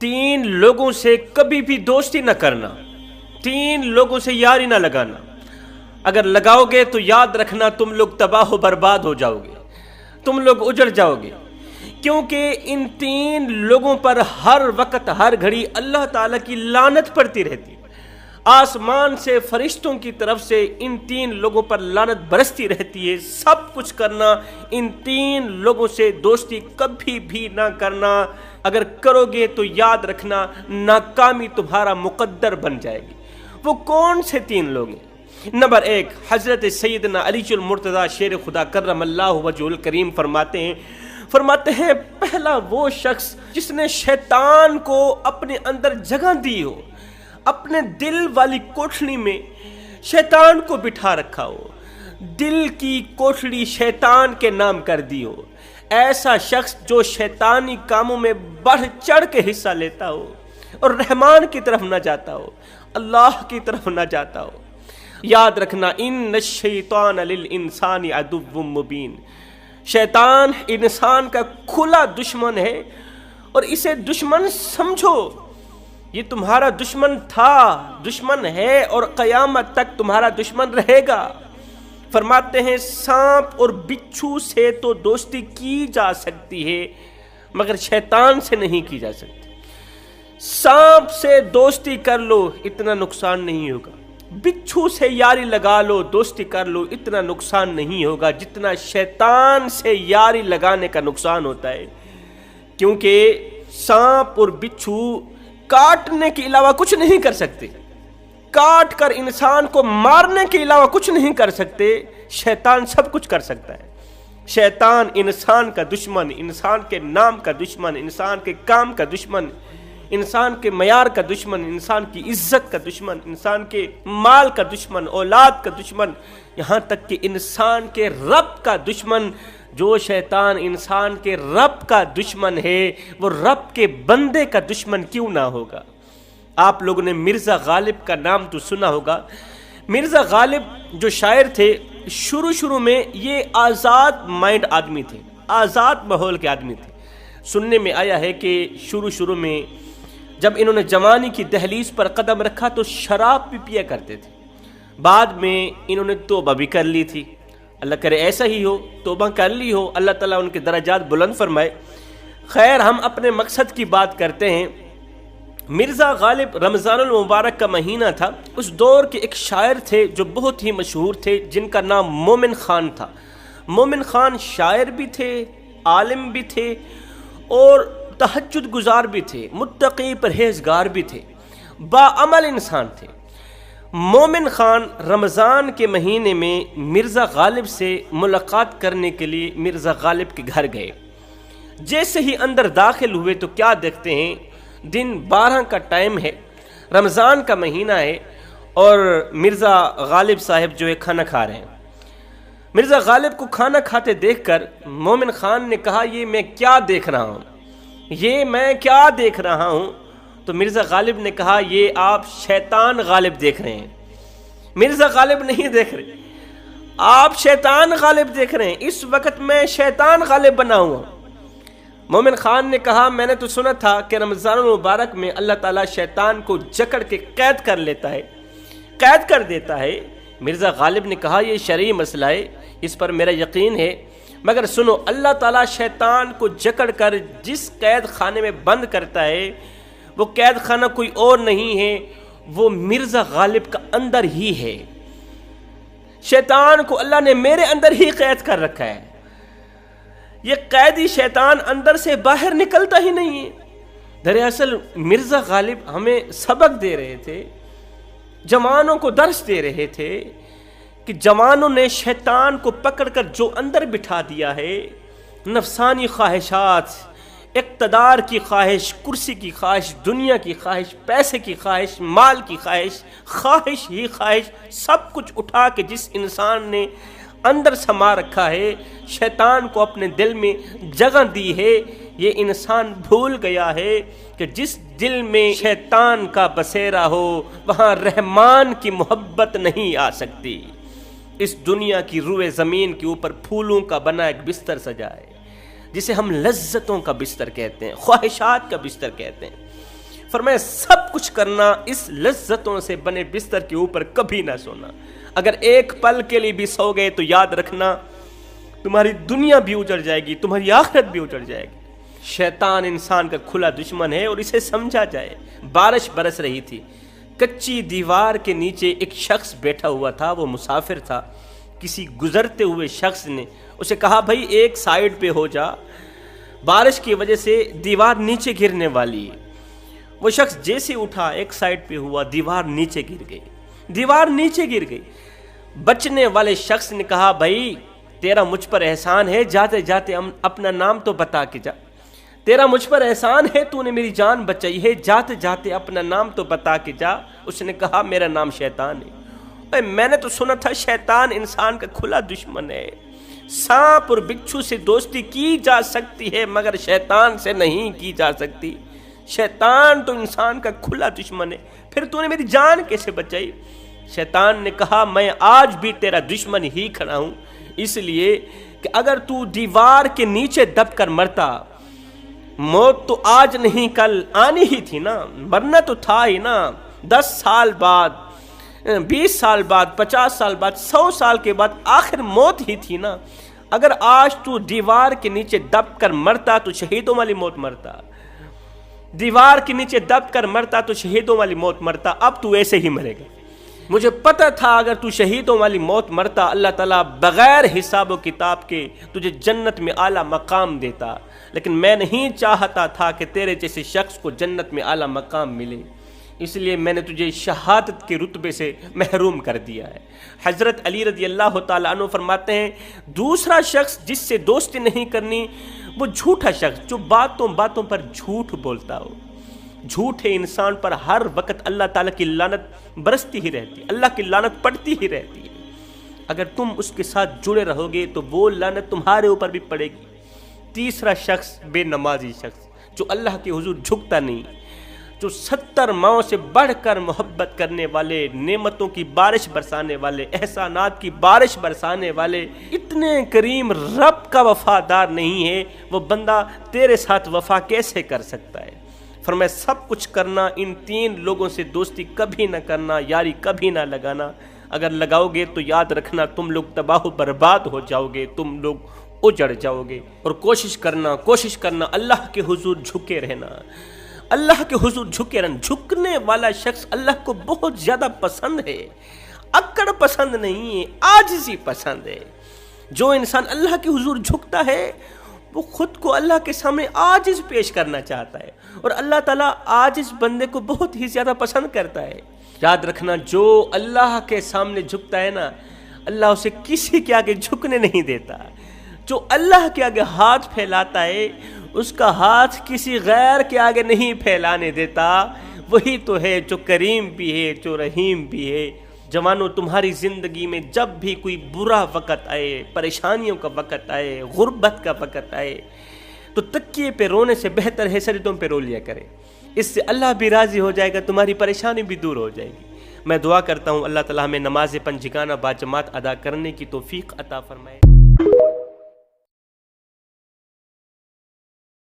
تین لوگوں سے کبھی بھی دوستی نہ کرنا، تین لوگوں سے یاری نہ لگانا۔ اگر لگاؤ گے تو یاد رکھنا تم لوگ تباہ و برباد ہو جاؤ گے، تم لوگ اجڑ جاؤ گے، کیونکہ ان تین لوگوں پر ہر وقت ہر گھڑی اللہ تعالیٰ کی لعنت پڑتی رہتی ہے۔ آسمان سے فرشتوں کی طرف سے ان تین لوگوں پر لعنت برستی رہتی ہے۔ سب کچھ کرنا، ان تین لوگوں سے دوستی کبھی بھی نہ کرنا۔ اگر کرو گے تو یاد رکھنا ناکامی تمہارا مقدر بن جائے گی۔ وہ کون سے تین لوگ ہیں؟ نمبر 1، حضرت سیدنا علی المرتضیٰ شیر خدا کرم اللہ وجہہ الکریم فرماتے ہیں پہلا وہ شخص جس نے شیطان کو اپنے اندر جگہ دی ہو، اپنے دل والی کوٹھڑی میں شیطان کو بٹھا رکھا ہو، دل کی کوٹھڑی شیطان کے نام کر دی ہو، ایسا شخص جو شیطانی کاموں میں بڑھ چڑھ کے حصہ لیتا ہو اور رحمان کی طرف نہ جاتا ہو، اللہ کی طرف نہ جاتا ہو۔ یاد رکھنا ان الشیطان للانسان عدو مبین، شیطان انسان کا کھلا دشمن ہے، اور اسے دشمن سمجھو۔ یہ تمہارا دشمن تھا، دشمن ہے، اور قیامت تک تمہارا دشمن رہے گا۔ فرماتے ہیں سانپ اور بچھو سے تو دوستی کی جا سکتی ہے مگر شیطان سے نہیں کی جا سکتی۔ سانپ سے دوستی کر لو، اتنا نقصان نہیں ہوگا۔ بچھو سے یاری لگا لو، دوستی کر لو، اتنا نقصان نہیں ہوگا جتنا شیطان سے یاری لگانے کا نقصان ہوتا ہے، کیونکہ سانپ اور بچھو کاٹنے کے علاوہ کچھ نہیں کر سکتے، کاٹ کر انسان کو مارنے کے علاوہ کچھ نہیں کر سکتے۔ شیطان سب کچھ کر سکتا ہے۔ شیطان انسان کا دشمن، انسان کے نام کا دشمن، انسان کے کام کا دشمن، انسان کے معیار کا دشمن، انسان کی عزت کا دشمن، انسان کے مال کا دشمن، اولاد کا دشمن، یہاں تک کہ انسان کے رب کا دشمن۔ جو شیطان انسان کے رب کا دشمن ہے وہ رب کے بندے کا دشمن کیوں نہ ہوگا؟ آپ لوگوں نے مرزا غالب کا نام تو سنا ہوگا۔ مرزا غالب جو شاعر تھے، شروع میں یہ آزاد مائنڈ آدمی تھے، آزاد ماحول کے آدمی تھے۔ سننے میں آیا ہے کہ شروع میں جب انہوں نے جوانی کی دہلیز پر قدم رکھا تو شراب بھی پیا کرتے تھے۔ بعد میں انہوں نے توبہ بھی کر لی تھی، اللہ کرے ایسا ہی ہو، توبہ کر لی ہو، اللہ تعالیٰ ان کے درجات بلند فرمائے۔ خیر، ہم اپنے مقصد کی بات کرتے ہیں۔ مرزا غالب رمضان المبارک کا مہینہ تھا، اس دور کے ایک شاعر تھے جو بہت ہی مشہور تھے، جن کا نام مومن خان تھا۔ مومن خان شاعر بھی تھے، عالم بھی تھے، اور تہجد گزار بھی تھے، متقی پرہیزگار بھی تھے، باعمل انسان تھے۔ مومن خان رمضان کے مہینے میں مرزا غالب سے ملاقات کرنے کے لیے مرزا غالب کے گھر گئے۔ جیسے ہی اندر داخل ہوئے تو کیا دیکھتے ہیں، دن 12 کا ٹائم ہے، رمضان کا مہینہ ہے، اور مرزا غالب صاحب جو ہے کھانا کھا رہے ہیں۔ مرزا غالب کو کھانا کھاتے دیکھ کر مومن خان نے کہا یہ میں کیا دیکھ رہا ہوں، یہ میں کیا دیکھ رہا ہوں؟ تو مرزا غالب نے کہا یہ آپ شیطان غالب دیکھ رہے ہیں، مرزا غالب نہیں دیکھ رہے، آپ شیطان غالب دیکھ رہے ہیں، اس وقت میں شیطان غالب بنا ہوا ہوں۔ مومن خان نے کہا میں نے تو سنا تھا کہ رمضان المبارک میں اللہ تعالیٰ شیطان کو جکڑ کے قید کر لیتا ہے، قید کر دیتا ہے۔ مرزا غالب نے کہا یہ شرعی مسئلہ ہے، اس پر میرا یقین ہے، مگر سنو، اللہ تعالیٰ شیطان کو جکڑ کر جس قید خانے میں بند کرتا ہے وہ قید خانہ کوئی اور نہیں ہے، وہ مرزا غالب کا اندر ہی ہے۔ شیطان کو اللہ نے میرے اندر ہی قید کر رکھا ہے، یہ قیدی شیطان اندر سے باہر نکلتا ہی نہیں ہے۔ دراصل مرزا غالب ہمیں سبق دے رہے تھے، جوانوں کو درس دے رہے تھے کہ جوانوں نے شیطان کو پکڑ کر جو اندر بٹھا دیا ہے، نفسانی خواہشات، اقتدار کی خواہش، کرسی کی خواہش، دنیا کی خواہش، پیسے کی خواہش، مال کی خواہش، خواہش ہی خواہش، سب کچھ اٹھا کے جس انسان نے اندر سما رکھا ہے، شیطان کو اپنے دل میں جگہ دی ہے، یہ انسان بھول گیا ہے کہ جس دل میں شیطان کا بسیرا ہو وہاں رحمان کی محبت نہیں آ سکتی۔ اس دنیا کی روئے زمین کے اوپر پھولوں کا بنا ایک بستر سجا ہے، جسے ہم لذتوں کا بستر کہتے ہیں، خواہشات کا بستر کہتے ہیں۔ فرمایا سب کچھ کرنا، اس لذتوں سے بنے بستر کے اوپر کبھی نہ سونا۔ اگر ایک پل کے لیے بھی سو گئے تو یاد رکھنا تمہاری دنیا بھی اجڑ جائے گی، تمہاری آخرت بھی اجڑ جائے گی۔ شیطان انسان کا کھلا دشمن ہے اور اسے سمجھا جائے۔ بارش برس رہی تھی، کچی دیوار کے نیچے ایک شخص بیٹھا ہوا تھا، وہ مسافر تھا۔ کسی گزرتے ہوئے شخص نے اسے کہا بھائی ایک سائیڈ پہ ہو جا، بارش کی وجہ سے دیوار نیچے گرنے والی ہے۔ وہ شخص جیسے اٹھا ایک سائیڈ پہ ہوا، دیوار نیچے گر گئی۔ بچنے والے شخص نے کہا بھائی تیرا مجھ پر احسان ہے، جاتے جاتے اپنا نام تو بتا کے جا۔ تیرا مجھ پر احسان ہے، تو نے میری جان بچائی ہے، جاتے جاتے اپنا نام تو بتا کے جا۔ اس نے کہا میرا نام شیطان ہے۔ میں نے تو سنا تھا شیطان انسان کا کھلا دشمن ہے، سانپ اور بچھو سے دوستی کی جا سکتی ہے مگر شیطان سے نہیں کی جا سکتی۔ شیطان تو انسان کا کھلا دشمن ہے، پھر تو نے میری جان کیسے بچائی؟ شیطان نے کہا میں آج بھی تیرا دشمن ہی کھڑا ہوں، اس لیے کہ اگر تو دیوار کے نیچے دب کر مرتا، موت تو آج نہیں کل آنی ہی تھی نا، مرنا تو تھا ہی نا۔ 10 سال بعد، 20 سال بعد، 50 سال بعد، 100 سال کے بعد آخر موت ہی تھی نا۔ اگر آج تو دیوار کے نیچے دب کر مرتا تو شہیدوں والی موت مرتا، دیوار کے نیچے دب کر مرتا تو شہیدوں والی موت مرتا، اب تو ایسے ہی مرے گا۔ مجھے پتا تھا اگر تو شہیدوں والی موت مرتا اللہ تعالیٰ بغیر حساب و کتاب کے تجھے جنت میں اعلیٰ مقام دیتا، لیکن میں نہیں چاہتا تھا کہ تیرے جیسے شخص کو جنت میں اعلیٰ مقام ملے، اس لیے میں نے تجھے شہادت کے رتبے سے محروم کر دیا ہے۔ حضرت علی رضی اللہ تعالیٰ عنہ فرماتے ہیں دوسرا شخص جس سے دوستی نہیں کرنی وہ جھوٹا شخص جو باتوں باتوں پر جھوٹ بولتا ہو۔ جھوٹے انسان پر ہر وقت اللہ تعالیٰ کی لعنت برستی ہی رہتی ہے، اللہ کی لعنت پڑتی ہی رہتی ہے۔ اگر تم اس کے ساتھ جڑے رہو گے تو وہ لعنت تمہارے اوپر بھی پڑے گی۔ تیسرا شخص بے نمازی شخص جو اللہ کے حضور جھکتا نہیں، جو 70 ماؤں سے بڑھ کر محبت کرنے والے، نعمتوں کی بارش برسانے والے، احسانات کی بارش برسانے والے، اتنے کریم رب کا وفادار نہیں ہے، وہ بندہ تیرے ساتھ وفا کیسے کر سکتا ہے؟ فرمایا سب کچھ کرنا، ان 3 لوگوں سے دوستی کبھی نہ کرنا، یاری کبھی نہ لگانا۔ اگر لگاؤ گے تو یاد رکھنا تم لوگ تباہ و برباد ہو جاؤ گے، تم لوگ اجڑ جاؤ گے۔ اور کوشش کرنا اللہ کے حضور جھکے رہنا، اللہ کے حضور جھکے رہنا۔ جھکنے والا شخص اللہ کو بہت زیادہ پسند ہے، اکڑ پسند نہیں ہے، عاجزی پسند ہے۔ جو انسان اللہ کے حضور جھکتا ہے وہ خود کو اللہ کے سامنے عاجز پیش کرنا چاہتا ہے، اور اللہ تعالیٰ عاجز بندے کو بہت ہی زیادہ پسند کرتا ہے۔ یاد رکھنا جو اللہ کے سامنے جھکتا ہے نا، اللہ اسے کسی کے آگے جھکنے نہیں دیتا۔ جو اللہ کے آگے ہاتھ پھیلاتا ہے اس کا ہاتھ کسی غیر کے آگے نہیں پھیلانے دیتا، وہی تو ہے جو کریم بھی ہے، جو رحیم بھی ہے۔ جوانوں تمہاری زندگی میں جب بھی کوئی برا وقت آئے، پریشانیوں کا وقت آئے، غربت کا وقت آئے، تو تکیے پہ رونے سے بہتر ہے سجدوں پہ رو لیا کرے، اس سے اللہ بھی راضی ہو جائے گا، تمہاری پریشانی بھی دور ہو جائے گی۔ میں دعا کرتا ہوں اللہ تعالیٰ ہمیں نماز پنجگانہ باجماعت ادا کرنے کی توفیق عطا فرمائے۔